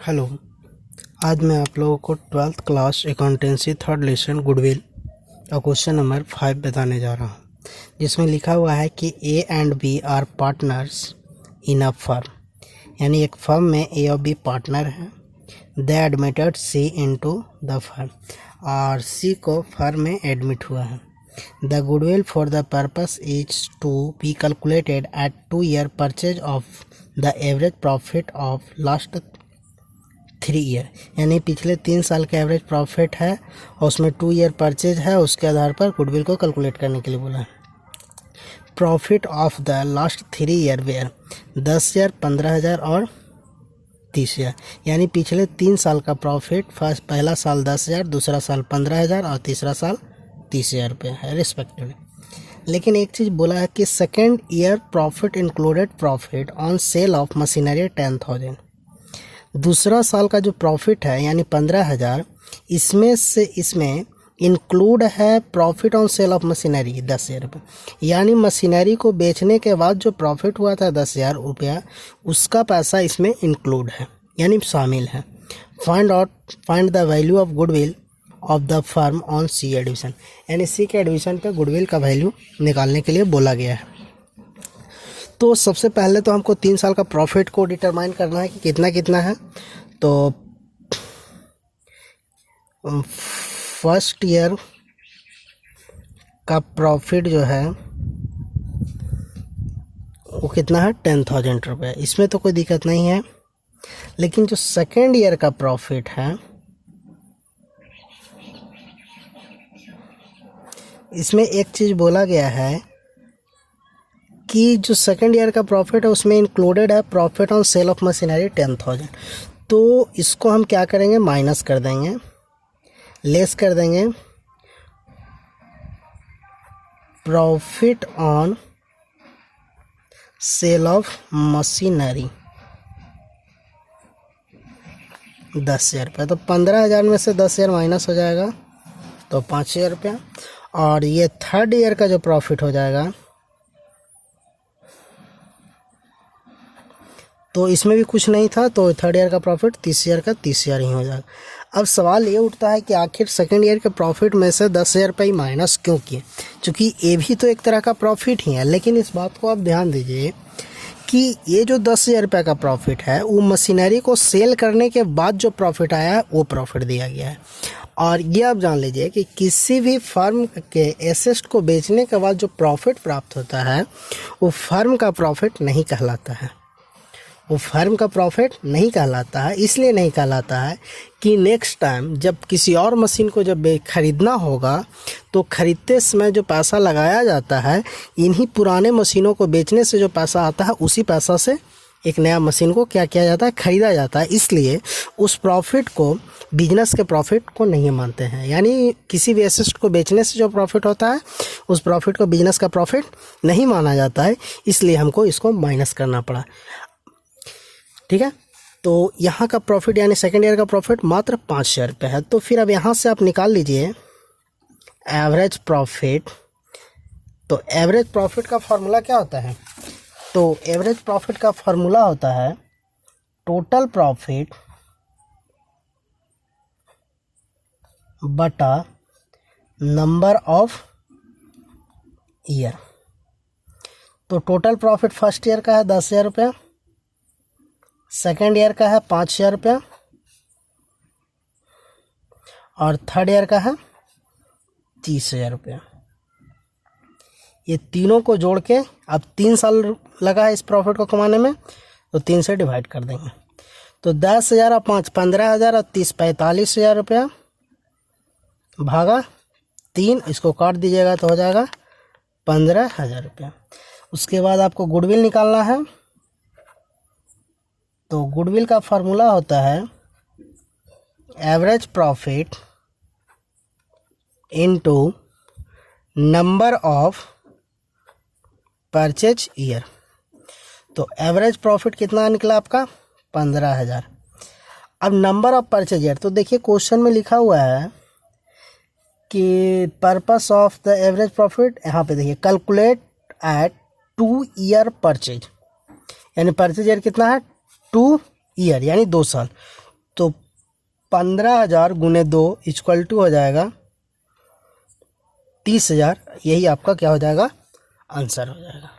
Hello. आज मैं आप लोगों को 12th class accountancy third lesson goodwill और क्वेश्चन नंबर 5 बताने जा रहा हूँ, जिसमें लिखा हुआ है कि A and B are partners in a firm, यानी एक फर्म में ए और बी पार्टनर हैं। They admitted C into the firm, और सी को फर्म में एडमिट हुआ है। The goodwill for the purpose is to be calculated at 2 year purchase of the average profit of last 3 year, यानी पिछले 3 साल का एवरेज प्रॉफिट है और उसमें 2 year परचेज है। उसके आधार पर गुडविल को कैलकुलेट करने के लिए बोला है। Profit of the last 3 year were 10,000, 15,000 और 30,000, यानी पिछले 3 साल का प्रॉफिट पहला साल 10,000, दूसरा साल 15,000 और तीसरा साल 30,000 रुपये है रिस्पेक्टिवली। लेकिन एक चीज़ बोला है कि second year profit included profit on sale of machinery 10,000। दूसरा साल का जो प्रॉफिट है यानी 15,000, इसमें इंक्लूड है profit on sale of machinery 10,000 रुपये, यानी मशीनरी को बेचने के बाद जो प्रॉफिट हुआ था 10,000 रुपया, उसका पैसा इसमें इंक्लूड है यानी शामिल है। Find the value of goodwill of the firm on C addition, यानी सी के एडिशन पे गुडविल का वैल्यू निकालने के लिए बोला गया है। तो सबसे पहले तो हमको 3 साल का प्रॉफिट को डिटरमाइन करना है कि कितना कितना है। तो फर्स्ट ईयर का प्रॉफिट जो है वो कितना है 10,000 रुपये, इसमें तो कोई दिक्कत नहीं है। लेकिन जो सेकेंड ईयर का प्रॉफिट है इसमें एक चीज़ बोला गया है कि जो सेकेंड ईयर का प्रॉफिट है उसमें इंक्लूडेड है profit on sale of machinery 10,000। तो इसको हम क्या करेंगे, माइनस कर देंगे, लेस कर देंगे profit on sale of machinery 10,000 रुपये। तो 15,000 में से 10,000 माइनस हो जाएगा तो 5,000 रुपया। और ये थर्ड ईयर का जो प्रॉफिट हो जाएगा तो इसमें भी कुछ नहीं था, तो थर्ड ईयर का प्रॉफिट 30,000 का 30,000 ही हो जाएगा। अब सवाल ये उठता है कि आखिर सेकेंड ईयर के प्रॉफिट में से 10,000 रुपये ही माइनस क्यों किए, क्योंकि ये भी तो एक तरह का प्रॉफिट ही है। लेकिन इस बात को आप ध्यान दीजिए कि ये जो 10,000 रुपये का प्रॉफिट है वो मशीनरी को सेल करने के बाद जो प्रॉफिट आया है वो प्रॉफिट दिया गया है। और ये आप जान लीजिए कि किसी भी फर्म के एसेट को बेचने के बाद जो प्रॉफिट प्राप्त होता है वो फर्म का प्रॉफिट नहीं कहलाता है। वो फर्म का प्रॉफिट नहीं कहलाता है। इसलिए नहीं कहलाता है कि नेक्स्ट टाइम जब किसी और मशीन को जब खरीदना होगा तो खरीदते समय जो पैसा लगाया जाता है, इन्हीं पुराने मशीनों को बेचने से जो पैसा आता है उसी पैसा से एक नया मशीन को क्या किया जाता है, खरीदा जाता है। इसलिए उस प्रॉफिट को बिजनेस के प्रॉफिट को नहीं मानते हैं। यानी किसी भी एसेट को बेचने से जो प्रॉफिट होता है उस प्रॉफिट को बिजनेस का प्रॉफिट नहीं माना जाता है। इसलिए हमको इसको माइनस करना पड़ा। ठीक है, तो यहाँ का प्रॉफिट यानी सेकेंड ईयर का प्रॉफिट मात्र 5,000 रुपये है। तो फिर अब यहाँ से आप निकाल लीजिए एवरेज प्रॉफिट। तो एवरेज प्रॉफिट का फॉर्मूला क्या होता है? तो एवरेज प्रॉफिट का फॉर्मूला होता है टोटल प्रॉफिट बटा नंबर ऑफ ईयर। तो टोटल प्रॉफिट फर्स्ट ईयर का है 10,000 रुपये, सेकेंड ईयर का है 5,000 रुपये और थर्ड ईयर का है 30,000 रुपये। ये तीनों को जोड़ के अब 3 साल लगा है इस प्रॉफिट को कमाने में, तो 3 से डिवाइड कर देंगे। तो 10,000 और 5 15,000 और 30 45,000 रुपया भागा 3, इसको काट दीजिएगा तो हो जाएगा 15,000 रुपया। उसके बाद आपको गुडविल निकालना है। तो गुडविल का फार्मूला होता है average profit into number of purchase year. तो एवरेज प्रॉफिट कितना निकला आपका 15,000। अब नंबर ऑफ परचेज ईयर, तो देखिए क्वेश्चन में लिखा हुआ है कि purpose of the average profit, यहाँ पे देखिए कैलकुलेट एट 2 year परचेज, यानी परचेज ईयर कितना है 2 year यानी 2 साल। तो 15,000 गुने 2 इक्वल टू हो जाएगा 30,000। यही आपका क्या हो जाएगा, आंसर हो जाएगा।